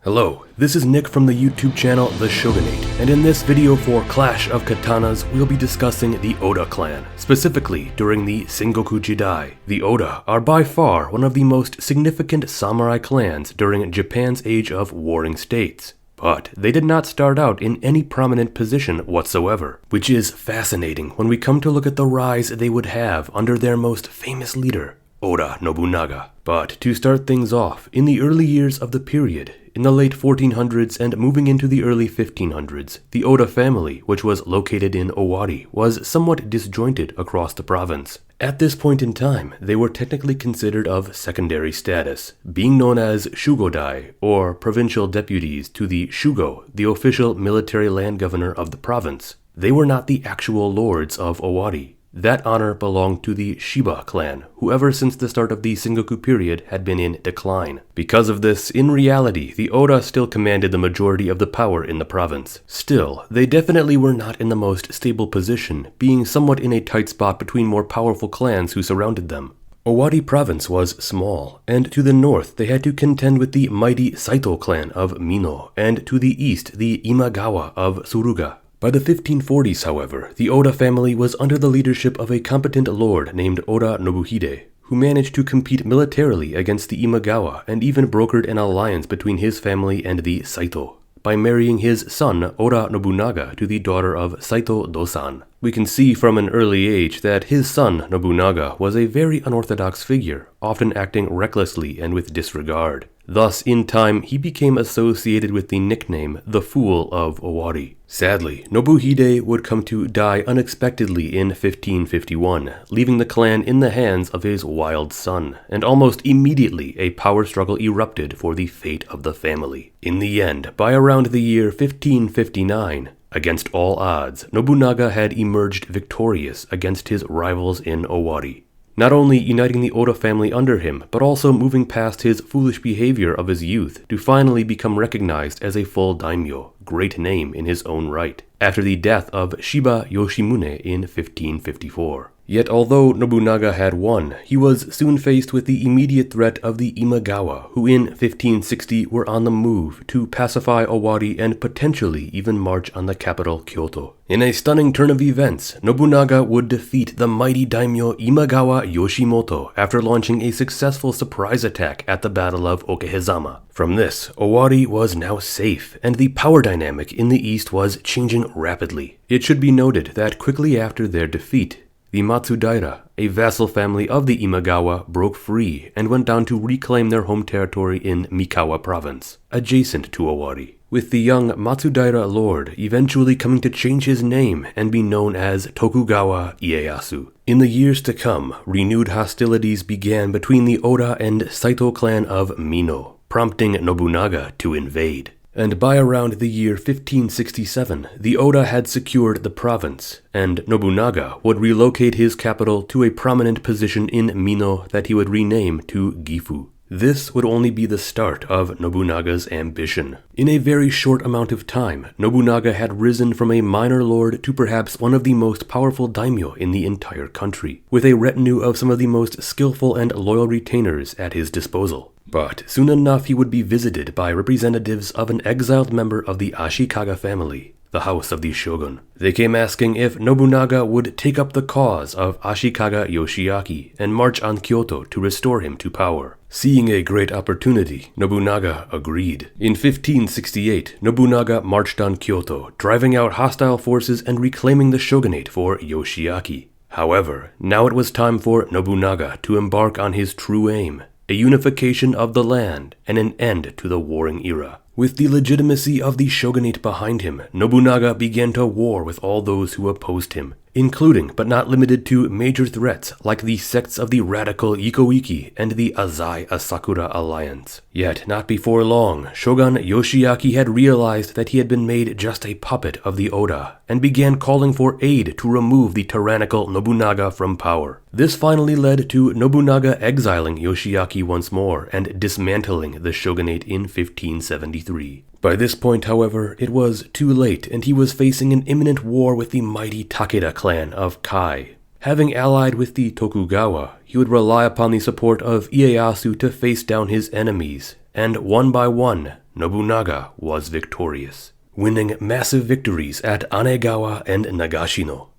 Hello, this is Nick from the YouTube channel The Shogunate, and in this video for Clash of Katanas, we'll be discussing the Oda Clan, specifically during the Sengoku Jidai. The Oda are by far one of the most significant samurai clans during Japan's age of warring states. But they did not start out in any prominent position whatsoever, which is fascinating when we come to look at the rise they would have under their most famous leader, Oda Nobunaga. But to start things off, in the early years of the period, in the late 1400s and moving into the early 1500s, the Oda family, which was located in Owari, was somewhat disjointed across the province. At this point in time, they were technically considered of secondary status, being known as Shugodai, or provincial deputies to the Shugo, the official military land governor of the province. They were not the actual lords of Owari. That honor belonged to the Shiba clan, who ever since the start of the Sengoku period had been in decline. Because of this, in reality, the Oda still commanded the majority of the power in the province. Still, they definitely were not in the most stable position, being somewhat in a tight spot between more powerful clans who surrounded them. Owari province was small, and to the north they had to contend with the mighty Saito clan of Mino, and to the east the Imagawa of Suruga. By the 1540s, however, the Oda family was under the leadership of a competent lord named Oda Nobuhide, who managed to compete militarily against the Imagawa and even brokered an alliance between his family and the Saito by marrying his son Oda Nobunaga to the daughter of Saito Dosan. We can see from an early age that his son Nobunaga was a very unorthodox figure, often acting recklessly and with disregard. Thus, in time, he became associated with the nickname the Fool of Owari. Sadly, Nobuhide would come to die unexpectedly in 1551, leaving the clan in the hands of his wild son, and almost immediately a power struggle erupted for the fate of the family. In the end, by around the year 1559, against all odds, Nobunaga had emerged victorious against his rivals in Owari, not only uniting the Oda family under him, but also moving past his foolish behavior of his youth to finally become recognized as a full daimyo, great name in his own right, after the death of Shiba Yoshimune in 1554. Yet although Nobunaga had won, he was soon faced with the immediate threat of the Imagawa, who in 1560 were on the move to pacify Owari and potentially even march on the capital Kyoto. In a stunning turn of events, Nobunaga would defeat the mighty daimyo Imagawa Yoshimoto after launching a successful surprise attack at the Battle of Okehizama. From this, Owari was now safe, and the power dynamic in the east was changing rapidly. It should be noted that quickly after their defeat, the Matsudaira, a vassal family of the Imagawa, broke free and went down to reclaim their home territory in Mikawa province, adjacent to Owari, with the young Matsudaira lord eventually coming to change his name and be known as Tokugawa Ieyasu. In the years to come, renewed hostilities began between the Oda and Saito clan of Mino, prompting Nobunaga to invade. And by around the year 1567, the Oda had secured the province, and Nobunaga would relocate his capital to a prominent position in Mino that he would rename to Gifu. This would only be the start of Nobunaga's ambition. In a very short amount of time, Nobunaga had risen from a minor lord to perhaps one of the most powerful daimyo in the entire country, with a retinue of some of the most skillful and loyal retainers at his disposal. But soon enough he would be visited by representatives of an exiled member of the Ashikaga family, the house of the shogun. They came asking if Nobunaga would take up the cause of Ashikaga Yoshiaki and march on Kyoto to restore him to power. Seeing a great opportunity, Nobunaga agreed. In 1568, Nobunaga marched on Kyoto, driving out hostile forces and reclaiming the shogunate for Yoshiaki. However, now it was time for Nobunaga to embark on his true aim, a unification of the land and an end to the warring era. With the legitimacy of the shogunate behind him, Nobunaga began to war with all those who opposed him, including but not limited to major threats like the sects of the radical Ikoiki and the Azai Asakura alliance. Yet not before long, Shogun Yoshiaki had realized that he had been made just a puppet of the Oda, and began calling for aid to remove the tyrannical Nobunaga from power. This finally led to Nobunaga exiling Yoshiaki once more and dismantling the shogunate in 1573. By this point, however, it was too late, and he was facing an imminent war with the mighty Takeda clan of Kai. Having allied with the Tokugawa, he would rely upon the support of Ieyasu to face down his enemies, and one by one, Nobunaga was victorious, winning massive victories at Anegawa and Nagashino.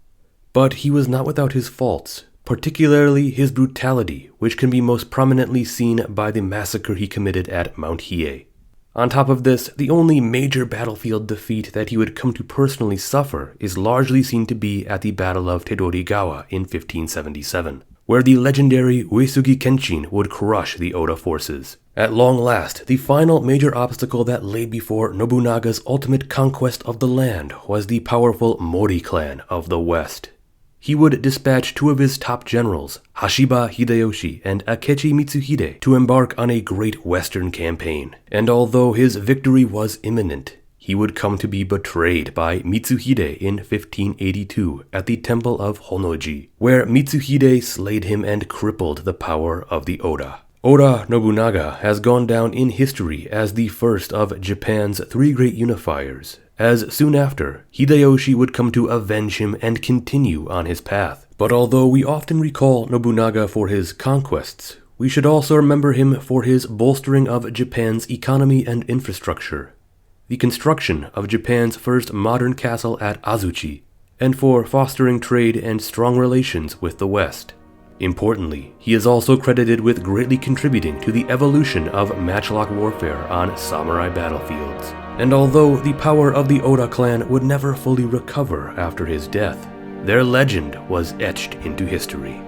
But he was not without his faults, particularly his brutality, which can be most prominently seen by the massacre he committed at Mount Hiei. On top of this, the only major battlefield defeat that he would come to personally suffer is largely seen to be at the Battle of Tedorigawa in 1577, where the legendary Uesugi Kenshin would crush the Oda forces. At long last, the final major obstacle that lay before Nobunaga's ultimate conquest of the land was the powerful Mori clan of the West. He would dispatch two of his top generals, Hashiba Hideyoshi and Akechi Mitsuhide, to embark on a great western campaign. And although his victory was imminent, he would come to be betrayed by Mitsuhide in 1582 at the Temple of Honnoji, where Mitsuhide slayed him and crippled the power of the Oda. Oda Nobunaga has gone down in history as the first of Japan's three great unifiers, as soon after, Hideyoshi would come to avenge him and continue on his path. But although we often recall Nobunaga for his conquests, we should also remember him for his bolstering of Japan's economy and infrastructure, the construction of Japan's first modern castle at Azuchi, and for fostering trade and strong relations with the West. Importantly, he is also credited with greatly contributing to the evolution of matchlock warfare on samurai battlefields. And although the power of the Oda clan would never fully recover after his death, their legend was etched into history.